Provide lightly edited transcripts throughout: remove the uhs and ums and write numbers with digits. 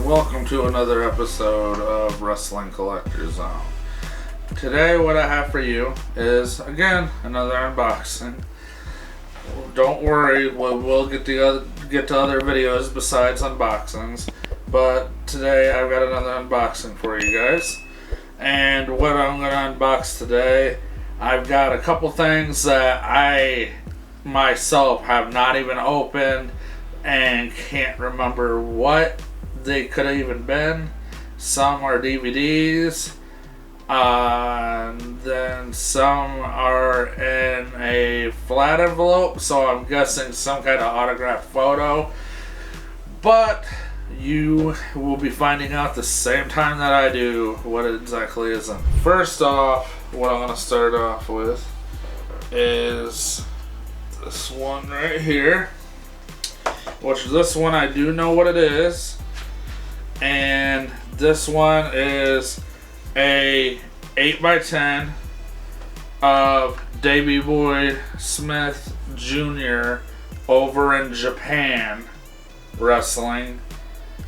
welcome to another episode of Wrestling Collector Zone. Today what I have for you is, again, another unboxing. Don't worry, we'll get to other videos besides unboxings, but today I've got another unboxing for you guys. And what I'm going to unbox today, I've got a couple things that I myself have not even opened and can't remember what they could have even been. Some are DVDs, and then some are in a flat envelope, so I'm guessing some kind of autographed photo. But you will be finding out the same time that I do what it exactly is. First off, what I'm going to start off with is this one right here, which this one I do know what it is, and this one is a 8x10 of Davey Boy Smith Jr. over in Japan wrestling.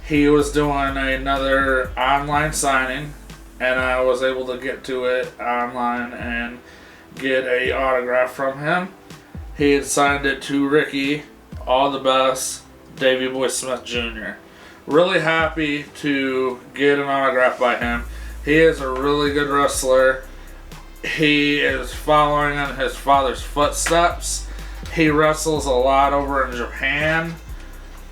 He was doing another online signing, and I was able to get to it online and get a autograph from him. He had signed it to Ricky, all the best, Davey Boy Smith Jr. Really happy to get an autograph by him. He is a really good wrestler. He is following in his father's footsteps. He wrestles a lot over in Japan.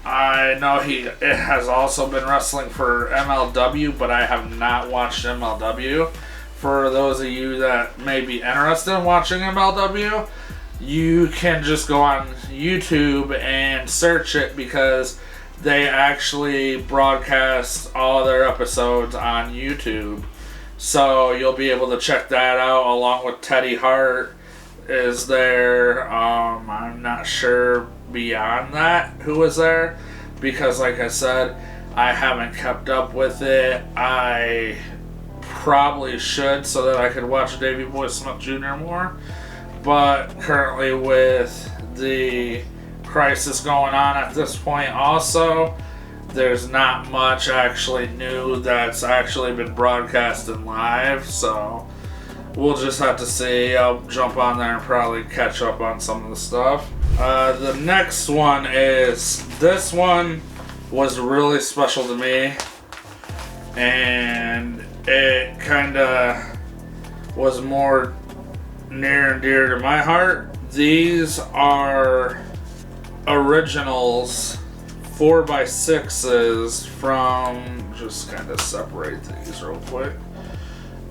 I know he has also been wrestling for MLW, but I have not watched MLW. For those of you that may be interested in watching MLW, you can just go on YouTube and search it, because they actually broadcast all their episodes on YouTube. So you'll be able to check that out, along with Teddy Hart is there. I'm not sure beyond that who was there, because like I said, I haven't kept up with it. I probably should, so that I could watch Davey Boy Smith Jr. more. But currently, with the crisis going on at this point also, there's not much actually new that's actually been broadcasted live, so we'll just have to see. I'll jump on there and probably catch up on some of the stuff. The next one is, this one was really special to me, and it kind of was more near and dear to my heart. These are originals 4x6s from, just kind of separate these real quick.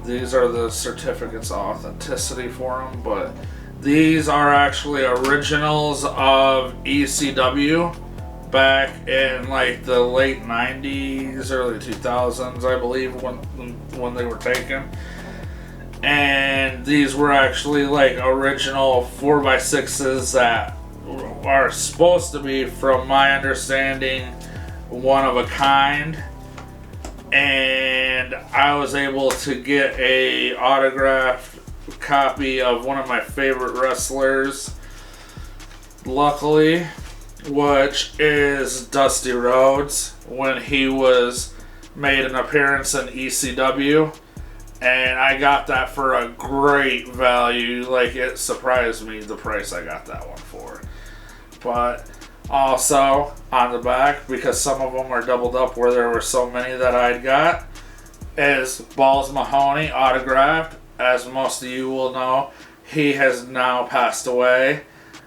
These are the certificates of authenticity for them, but these are actually originals of ECW back in like the late 90s, early 2000s, I believe, when they were taken. And these were actually like original 4x6s that are supposed to be, from my understanding, one of a kind. And I was able to get a autographed copy of one of my favorite wrestlers, luckily, which is Dusty Rhodes, when he was made an appearance in ECW. And I got that for a great value. Like, it surprised me the price I got that one for. But also on the back, because some of them are doubled up where there were so many that I'd got, is Balls Mahoney autographed. As most of you will know, he has now passed away,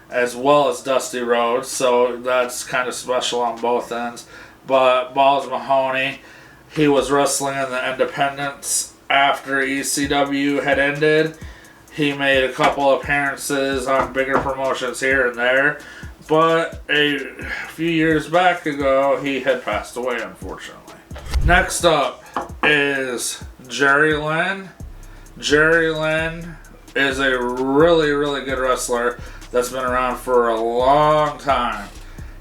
as well as Dusty Rhodes, so that's kind of special on both ends. But Balls Mahoney, he was wrestling in the Independents after ECW had ended. He made a couple appearances on bigger promotions here and there, but a few years back ago, he had passed away, unfortunately. Next up is Jerry Lynn. Jerry Lynn is a really, really good wrestler that's been around for a long time.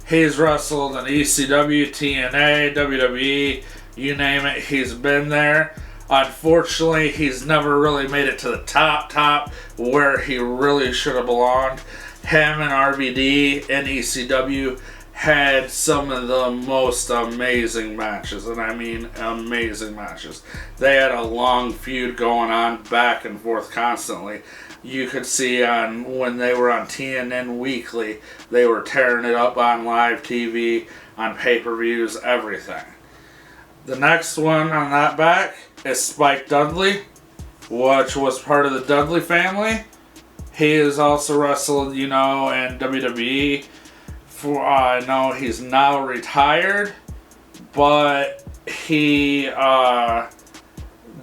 He's wrestled in ECW, TNA, WWE, you name it, he's been there. Unfortunately, he's never really made it to the top where he really should have belonged. Him and RVD in ECW had some of the most amazing matches, and I mean amazing matches. They had a long feud going on back and forth constantly. You could see on when they were on TNN Weekly, they were tearing it up on live TV, on pay-per-views, everything. The next one on that back is Spike Dudley, which was part of the Dudley family. He is also wrestled, in WWE. I know he's now retired, but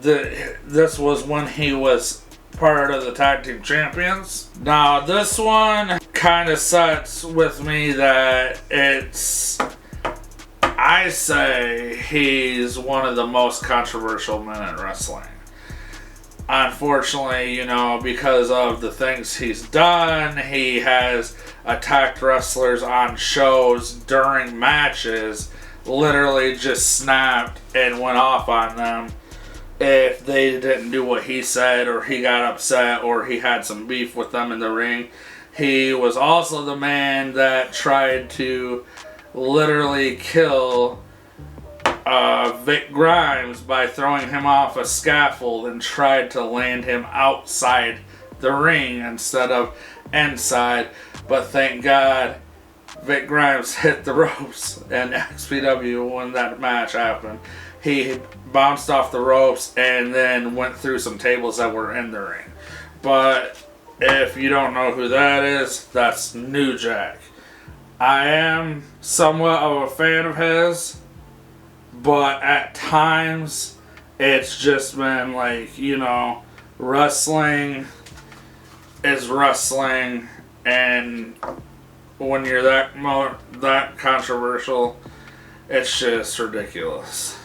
this was when he was part of the Tag Team Champions. Now, this one kind of sets with me that I say he's one of the most controversial men in wrestling. Unfortunately, because of the things he's done, he has attacked wrestlers on shows during matches, literally just snapped and went off on them if they didn't do what he said, or he got upset, or he had some beef with them in the ring. He was also the man that tried to literally kill Vic Grimes by throwing him off a scaffold and tried to land him outside the ring instead of inside. But thank God Vic Grimes hit the ropes in XPW when that match happened. He bounced off the ropes and then went through some tables that were in the ring. But if you don't know who that is, that's New Jack. I am somewhat of a fan of his, but at times it's just been like, wrestling is wrestling, and when you're that controversial, it's just ridiculous.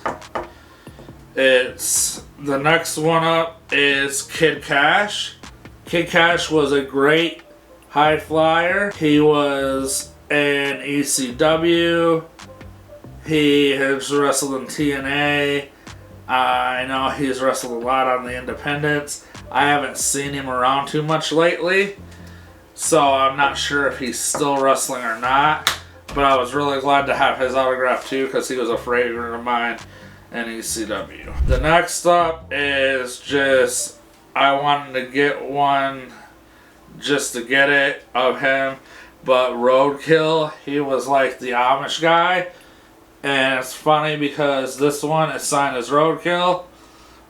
The next one up is Kid Cash. Kid Cash was a great high flyer. He was in ECW. He has wrestled in TNA. I know he's wrestled a lot on the independents. I haven't seen him around too much lately, so I'm not sure if he's still wrestling or not. But I was really glad to have his autograph too, because he was a favorite of mine in ECW. The next up is I wanted to get one just to get it of him, but Roadkill, he was like the Amish guy. And it's funny because this one is signed as Roadkill,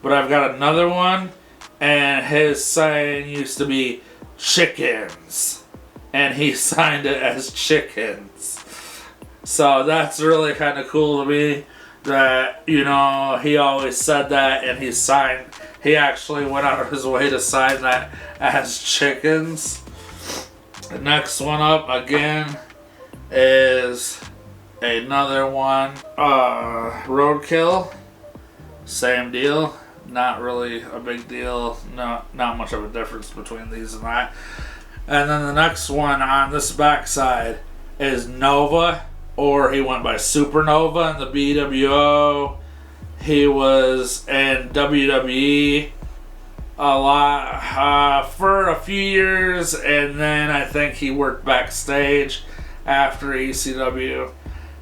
but I've got another one, and his saying used to be chickens, and he signed it as Chickens. So that's really kind of cool to me that, he always said that, and he actually went out of his way to sign that as Chickens. The next one up again is another one, Roadkill. Same deal. Not really a big deal. Not much of a difference between these and that. And then the next one on this backside is Nova, or he went by Supernova in the BWO. He was in WWE a lot for a few years, and then I think he worked backstage after ECW.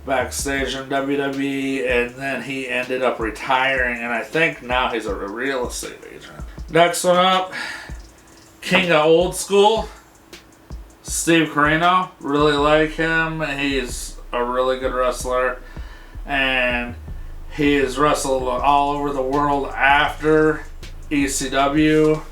Backstage in WWE, and then he ended up retiring, and I think now he's a real estate agent. Next one up, King of Old School, Steve Corino. Really like him. He's a really good wrestler, and he has wrestled all over the world after ECW.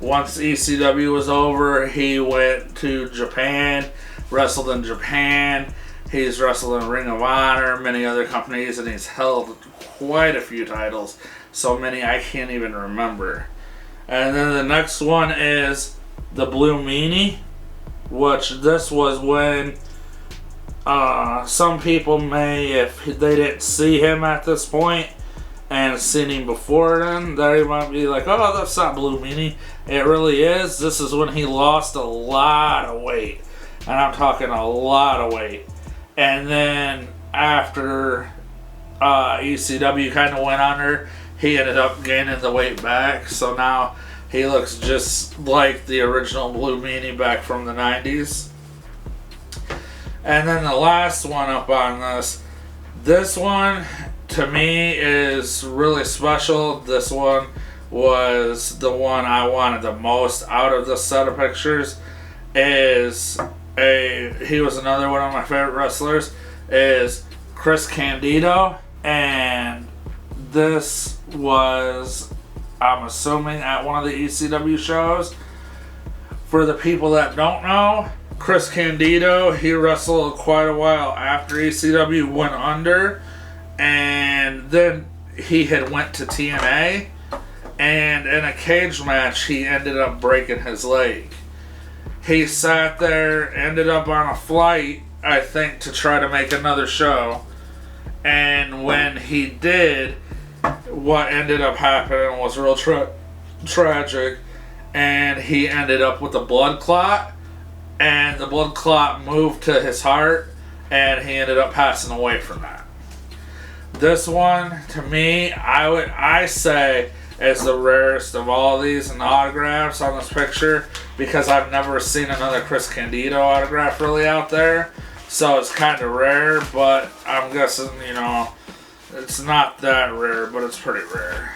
Once ECW was over, he went to Japan, wrestled in Japan. He's wrestled in Ring of Honor, many other companies, and he's held quite a few titles. So many I can't even remember. And then the next one is the Blue Meanie, which this was when some people may, if they didn't see him at this point and seen him before then, they might be like, oh, that's not Blue Meanie. It really is. This is when he lost a lot of weight. And I'm talking a lot of weight. And then after ECW kind of went under, he ended up gaining the weight back. So now he looks just like the original Blue Meanie back from the 90s. And then the last one up on this one to me is really special. This one was the one I wanted the most out of this set of pictures. He was another one of my favorite wrestlers, is Chris Candido, and this was, I'm assuming, at one of the ECW shows. For the people that don't know, Chris Candido, he wrestled quite a while after ECW went under, and then he had went to TNA, and in a cage match he ended up breaking his leg. He sat there, ended up on a flight, I think, to try to make another show, and when he did, what ended up happening was real tragic, and he ended up with a blood clot, and the blood clot moved to his heart, and he ended up passing away from that. This one, to me, I say is the rarest of all these and the autographs on this picture, because I've never seen another Chris Candido autograph really out there, so it's kind of rare, but I'm guessing, it's not that rare, but it's pretty rare.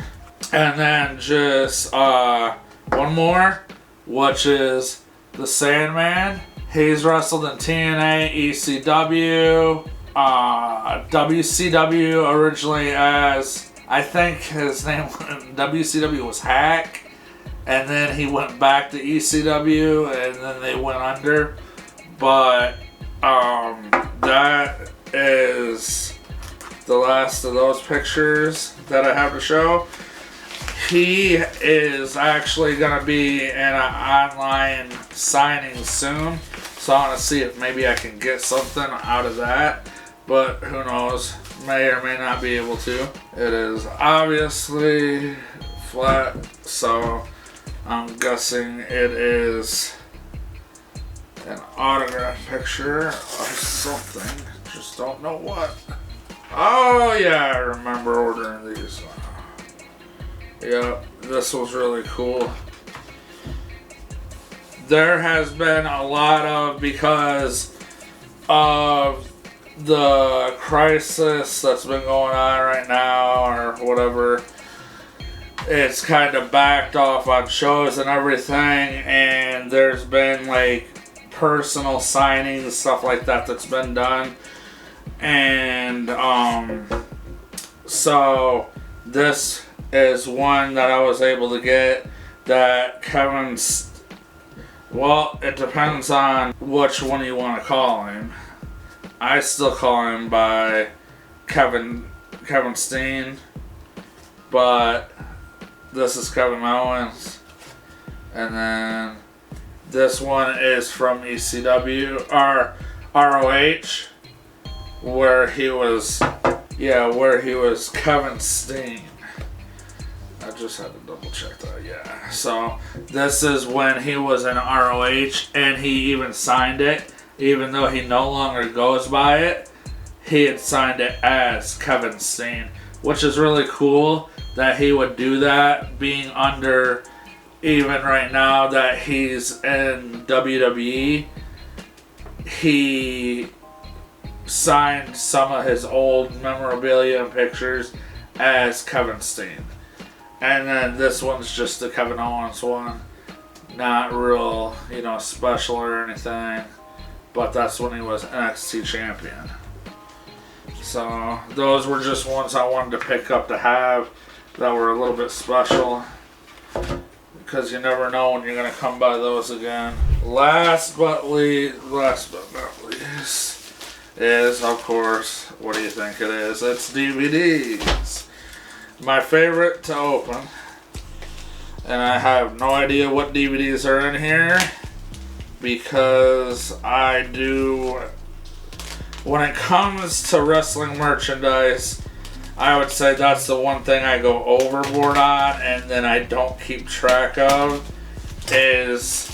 And then just one more, which is the Sandman. He's wrestled in TNA, ECW, WCW originally as, I think his name in WCW was Hack, and then he went back to ECW, and then they went under. But that is the last of those pictures that I have to show. He is actually going to be in an online signing soon, so I want to see if maybe I can get something out of that, but who knows, may or may not be able to. It is obviously flat, so I'm guessing it is an autograph picture of something, just don't know what. Oh yeah, I remember ordering these. Yeah, this was really cool. There has been a lot of, because of the crisis that's been going on right now or whatever, it's kind of backed off on shows and everything, and there's been like personal signings, stuff like that that's been done. And so this is one that I was able to get that Kevin's, well, it depends on which one you want to call him. I still call him by Kevin Steen, but this is Kevin Owens. And then this one is from ECW, or ROH, where he was Kevin Steen. I just had to double check that, yeah. So this is when he was in ROH, and he even signed it, even though he no longer goes by it. He had signed it as Kevin Steen, which is really cool that he would do that, being under, even right now that he's in WWE. He signed some of his old memorabilia and pictures as Kevin Steen. And then this one's just the Kevin Owens one. Not real, special or anything. But that's when he was NXT champion. So those were just ones I wanted to pick up to have that were a little bit special, because you never know when you're going to come by those again. Last but not least is, of course, what do you think it is? It's DVDs. My favorite to open. And I have no idea what DVDs are in here, because I do, when it comes to wrestling merchandise, I would say that's the one thing I go overboard on, and then I don't keep track of, is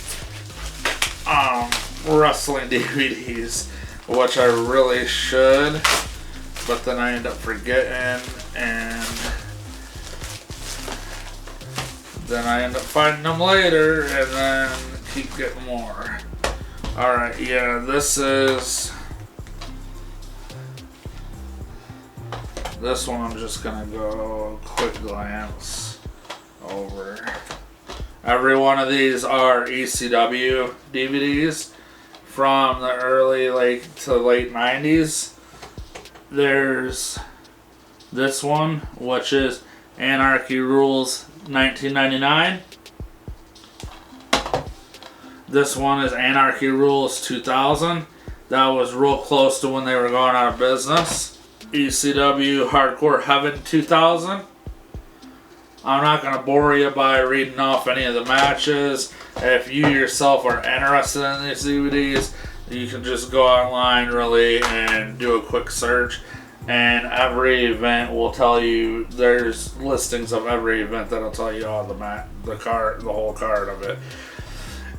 wrestling DVDs, which I really should, but then I end up forgetting, and then I end up finding them later, and then keep getting more. Alright, yeah, this is This one I'm just gonna go quick glance over. Every one of these are ECW DVDs from the early to late 90s. There's this one, which is Anarchy Rules 1999. This one is Anarchy Rules 2000. That was real close to when they were going out of business. ECW Hardcore Heaven 2000. I'm not going to bore you by reading off any of the matches. If you yourself are interested in these DVDs, you can just go online really and do a quick search. And every event will tell you, there's listings of every event that'll tell you all the whole card of it.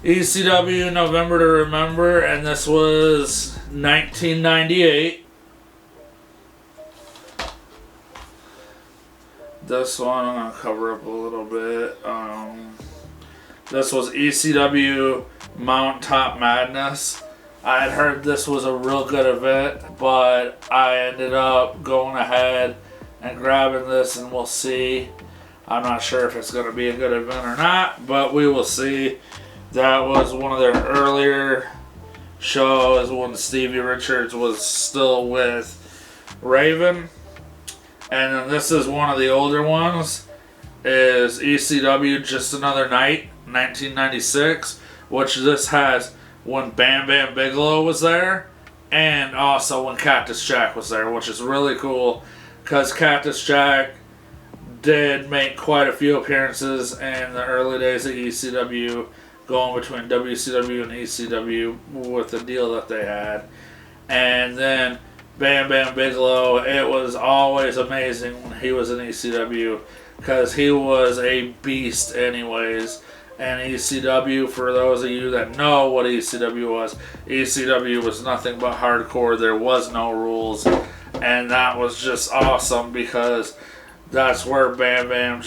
ECW November to Remember, and this was 1998. This one I'm going to cover up a little bit. This was ECW Mountaintop Madness. I had heard this was a real good event, but I ended up going ahead and grabbing this, and we'll see. I'm not sure if it's going to be a good event or not, but we will see. That was one of their earlier shows when Stevie Richards was still with Raven. And then this is one of the older ones, is ECW Just Another Night, 1996, which this has when Bam Bam Bigelow was there, and also when Cactus Jack was there, which is really cool, because Cactus Jack did make quite a few appearances in the early days of ECW, going between WCW and ECW with the deal that they had. And then Bam Bam Bigelow, it was always amazing when he was in ECW, because he was a beast anyways. And ECW, for those of you that know what ECW was nothing but hardcore. There was no rules, and that was just awesome, because that's where Bam Bam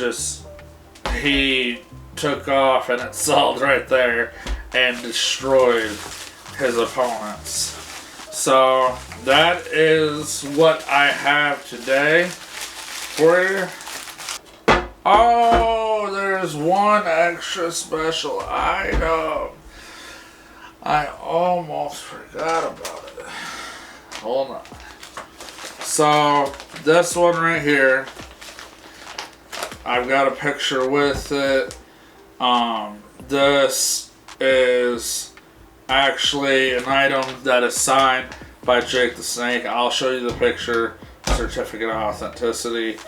he took off and it sold right there and destroyed his opponents. So that is what I have today for you. Oh, there's one extra special item. I almost forgot about it. Hold on. So this one right here, I've got a picture with it. This is actually an item that is signed by Jake the Snake. I'll show you the picture, certificate of authenticity,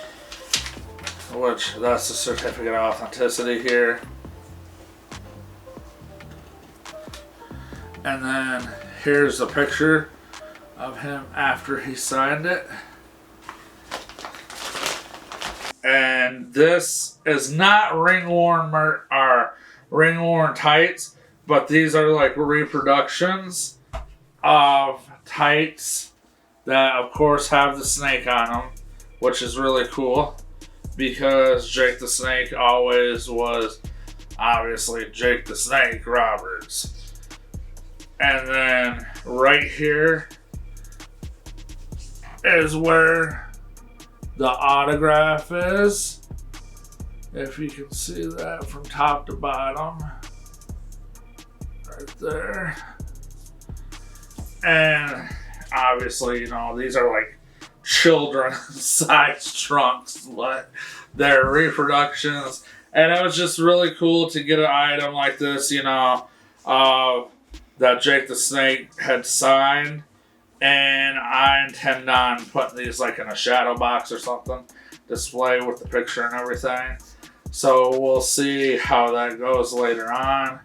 which that's the certificate of authenticity here. And then here's a picture of him after he signed it. And this is not ring-worn or ring-worn tights, but these are like reproductions of tights that, of course, have the snake on them, which is really cool, because Jake the Snake always was obviously Jake the Snake Roberts. And then right here is where the autograph is, if you can see that from top to bottom, right there. And obviously, you know, these are like children-sized trunks, but they're reproductions. And it was just really cool to get an item like this, you know, that Jake the Snake had signed. And I intend on putting these like in a shadow box or something, display with the picture and everything. So we'll see how that goes later on.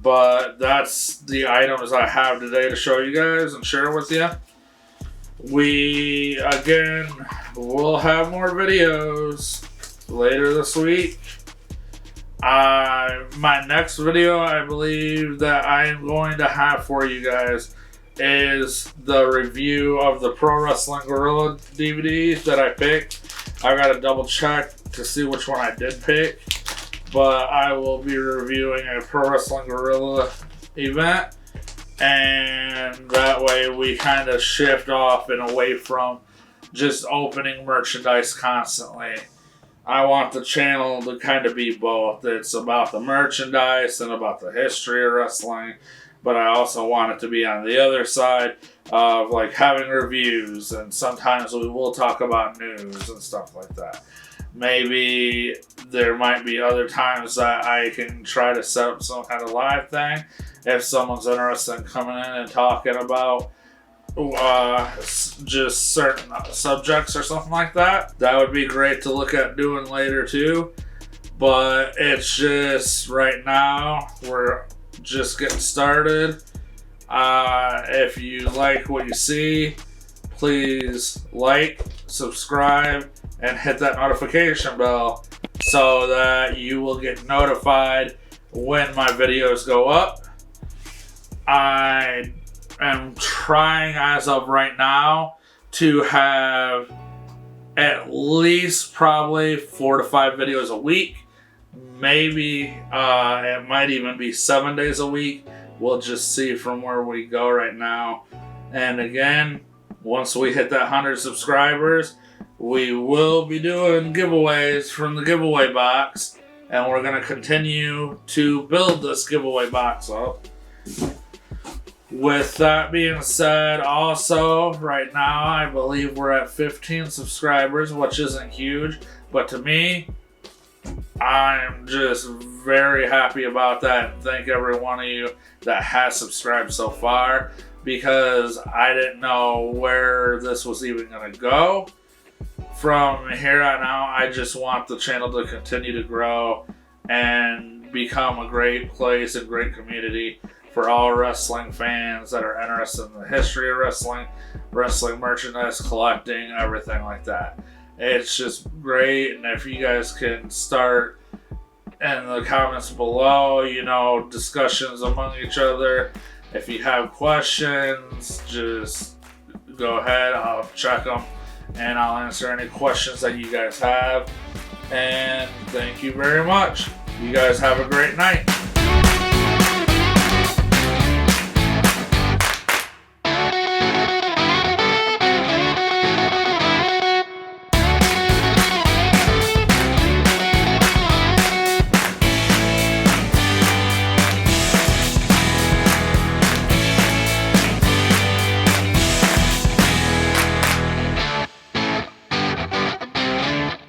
But that's the items I have today to show you guys and share with you. We, again, will have more videos later this week. My next video, I believe that I am going to have for you guys is the review of the Pro Wrestling Guerrilla DVDs that I picked. I got to double check to see which one I did pick, but I will be reviewing a Pro Wrestling Guerrilla event, and that way we kind of shift off and away from just opening merchandise constantly. I want the channel to kind of be both. It's about the merchandise and about the history of wrestling, but I also want it to be on the other side of like having reviews, and sometimes we will talk about news and stuff like that. Maybe there might be other times that I can try to set up some kind of live thing if someone's interested in coming in and talking about just certain subjects or something like that. That would be great to look at doing later too. But it's just right now we're just getting started. If you like what you see, please like, subscribe, and hit that notification bell so that you will get notified when my videos go up. I am trying as of right now to have at least probably 4 to 5 videos a week. Maybe it might even be 7 days a week. We'll just see from where we go right now. And again, once we hit that 100 subscribers, we will be doing giveaways from the giveaway box, and we're going to continue to build this giveaway box up. With that being said, also, right now, I believe we're at 15 subscribers, which isn't huge, but to me, I'm just very happy about that, and thank every one of you that has subscribed so far, because I didn't know where this was even going to go. From here on out, I just want the channel to continue to grow and become a great place and great community for all wrestling fans that are interested in the history of wrestling, wrestling merchandise, collecting, everything like that. It's just great, and if you guys can start in the comments below, discussions among each other. If you have questions, just go ahead, I'll check them, and I'll answer any questions that you guys have. And thank you very much. You guys have a great night.